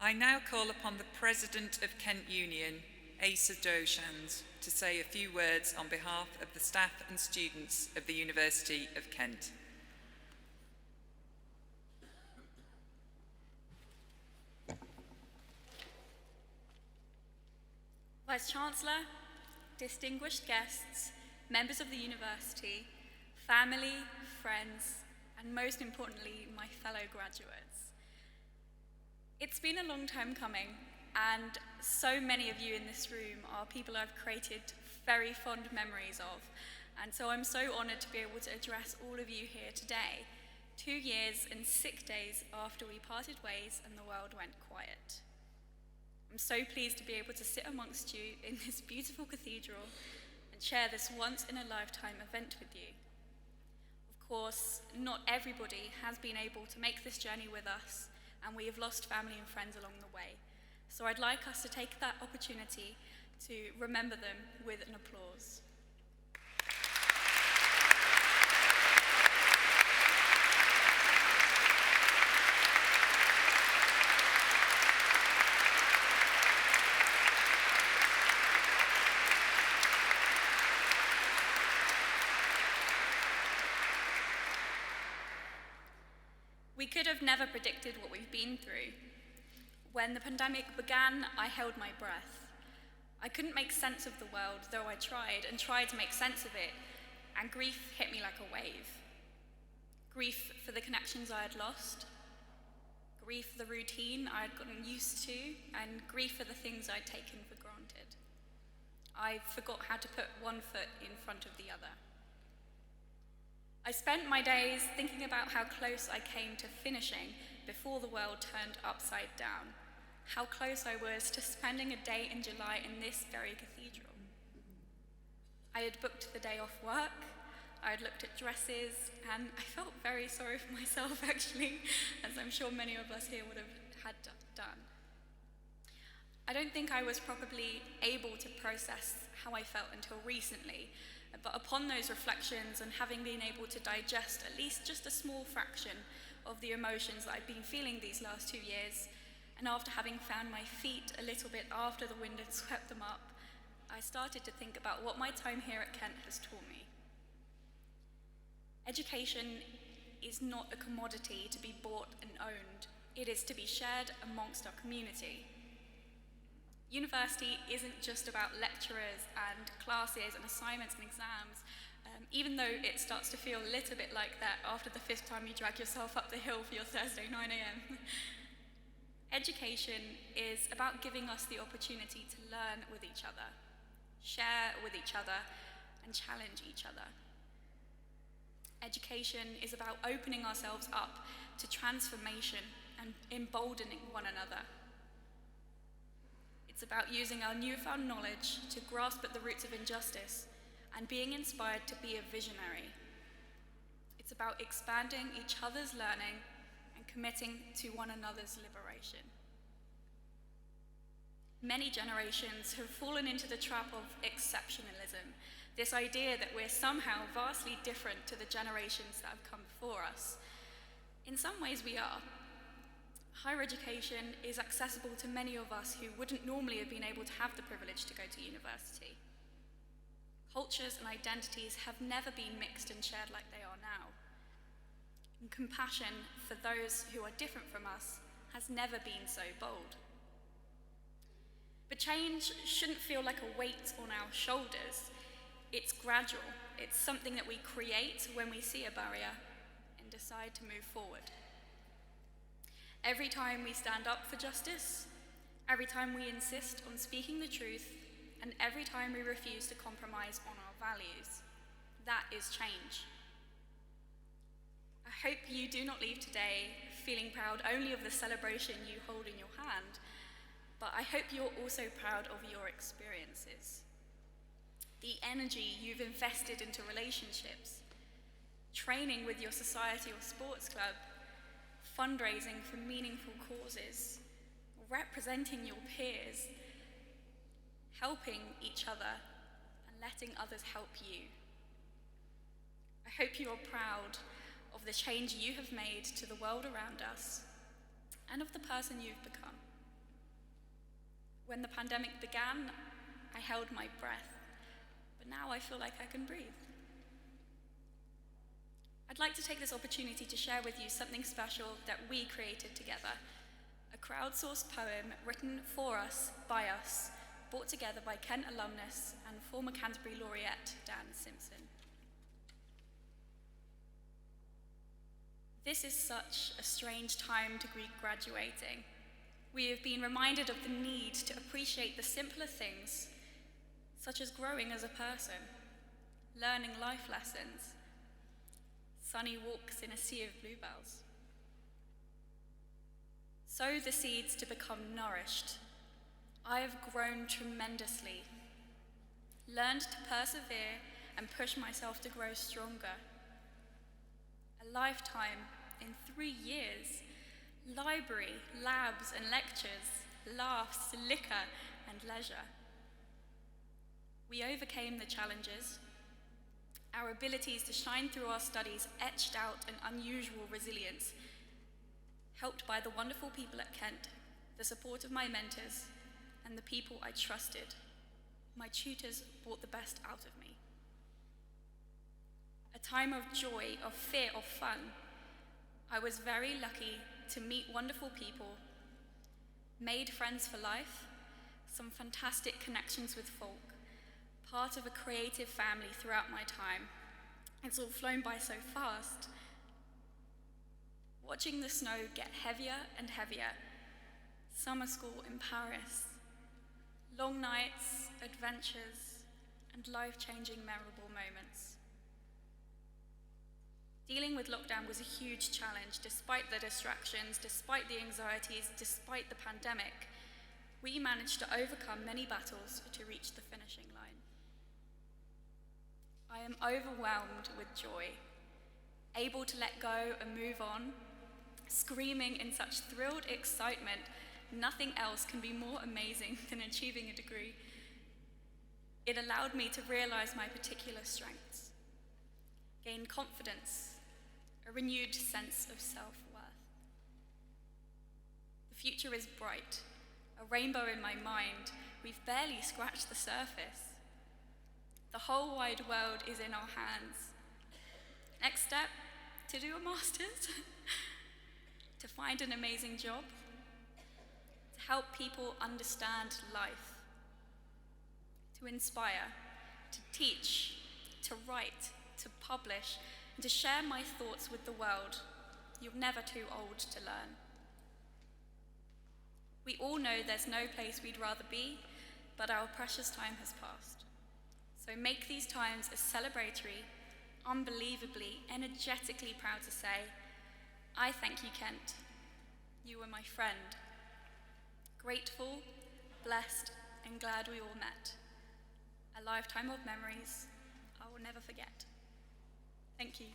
I now call upon the President of Kent Union, Aisha Dosanjh, to say a few words on behalf of the staff and students of the University of Kent. Vice-Chancellor, distinguished guests, members of the university, family, friends, and most importantly, my fellow graduates. It's been a long time coming, and so many of you in this room are people I've created very fond memories of, and so I'm so honoured to be able to address all of you here today, 2 years and 6 days after we parted ways and the world went quiet. I'm so pleased to be able to sit amongst you in this beautiful cathedral and share this once-in-a-lifetime event with you. Of course, not everybody has been able to make this journey with us, and we have lost family and friends along the way. So I'd like us to take that opportunity to remember them with an applause. We could have never predicted what we've been through. When the pandemic began, I held my breath. I couldn't make sense of the world, though I tried to make sense of it, and grief hit me like a wave. Grief for the connections I had lost, grief for the routine I had gotten used to, and grief for the things I'd taken for granted. I forgot how to put one foot in front of the other. I spent my days thinking about how close I came to finishing before the world turned upside down, how close I was to spending a day in July in this very cathedral. I had booked the day off work, I had looked at dresses, and I felt very sorry for myself actually, as I'm sure many of us here would have had done. I don't think I was probably able to process how I felt until recently, but upon those reflections and having been able to digest at least just a small fraction of the emotions that I've been feeling these last 2 years, and after having found my feet a little bit after the wind had swept them up, I started to think about what my time here at Kent has taught me. Education is not a commodity to be bought and owned. It is to be shared amongst our community. University isn't just about lecturers and classes and assignments and exams, even though it starts to feel a little bit like that after the 5th time you drag yourself up the hill for your Thursday 9 a.m. Education is about giving us the opportunity to learn with each other, share with each other, and challenge each other. Education is about opening ourselves up to transformation and emboldening one another. It's about using our newfound knowledge to grasp at the roots of injustice and being inspired to be a visionary. It's about expanding each other's learning and committing to one another's liberation. Many generations have fallen into the trap of exceptionalism, this idea that we're somehow vastly different to the generations that have come before us. In some ways we are. Higher education is accessible to many of us who wouldn't normally have been able to have the privilege to go to university. Cultures and identities have never been mixed and shared like they are now. And compassion for those who are different from us has never been so bold. But change shouldn't feel like a weight on our shoulders. It's gradual. It's something that we create when we see a barrier and decide to move forward. Every time we stand up for justice, every time we insist on speaking the truth, and every time we refuse to compromise on our values, that is change. I hope you do not leave today feeling proud only of the celebration you hold in your hand, but I hope you're also proud of your experiences. The energy you've invested into relationships, training with your society or sports club, fundraising for meaningful causes, representing your peers, helping each other, and letting others help you. I hope you are proud of the change you have made to the world around us and of the person you've become. When the pandemic began, I held my breath, but now I feel like I can breathe. I'd like to take this opportunity to share with you something special that we created together. A crowdsourced poem written for us, by us, brought together by Kent alumnus and former Canterbury laureate Dan Simpson. This is such a strange time to be graduating. We have been reminded of the need to appreciate the simpler things, such as growing as a person, learning life lessons, sunny walks in a sea of bluebells. Sow the seeds to become nourished. I have grown tremendously, learned to persevere and push myself to grow stronger. A lifetime in 3 years, library, labs and lectures, laughs, liquor and leisure. We overcame the challenges. Our abilities to shine through our studies etched out an unusual resilience, helped by the wonderful people at Kent, the support of my mentors, and the people I trusted. My tutors brought the best out of me. A time of joy, of fear, of fun. I was very lucky to meet wonderful people, made friends for life, some fantastic connections with folk, part of a creative family throughout my time. It's all flown by so fast. Watching the snow get heavier and heavier, summer school in Paris, long nights, adventures, and life-changing memorable moments. Dealing with lockdown was a huge challenge. Despite the distractions, despite the anxieties, despite the pandemic, we managed to overcome many battles to reach the finishing line. I am overwhelmed with joy, able to let go and move on, screaming in such thrilled excitement. Nothing else can be more amazing than achieving a degree. It allowed me to realize my particular strengths, gain confidence, a renewed sense of self-worth. The future is bright, a rainbow in my mind. We've barely scratched the surface. The whole wide world is in our hands. Next step, to do a master's, to find an amazing job, to help people understand life, to inspire, to teach, to write, to publish, and to share my thoughts with the world. You're never too old to learn. We all know there's no place we'd rather be, but our precious time has passed. So make these times as celebratory, unbelievably, energetically proud to say, I thank you, Kent. You were my friend. Grateful, blessed, and glad we all met. A lifetime of memories I will never forget. Thank you.